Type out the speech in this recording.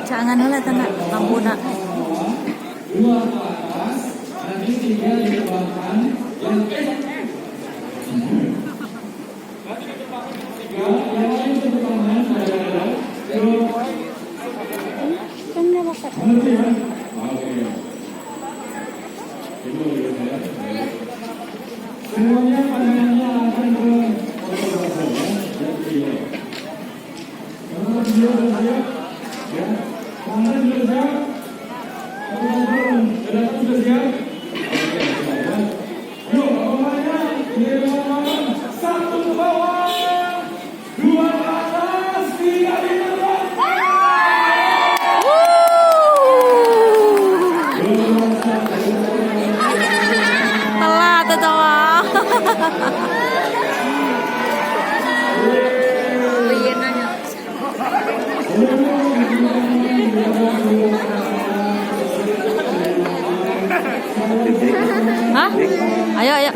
Jangan oleh tanah lampunya. Dua ke atas, nanti tinggal dikembangkan yang lain satu tangan saudara. Kan dia pakai. Mengerti ya? Oke. Semuanya pandangannya akan ke fotografer ya. Tangan dia sudah siap, ya. Tangan sudah siap. Sudah siap. Yuk, bawahnya ini bawah. Satu ke bawah, dua ke atas, tiga di depan. Telat atau iya nanya. Hah? Ayo, ayo.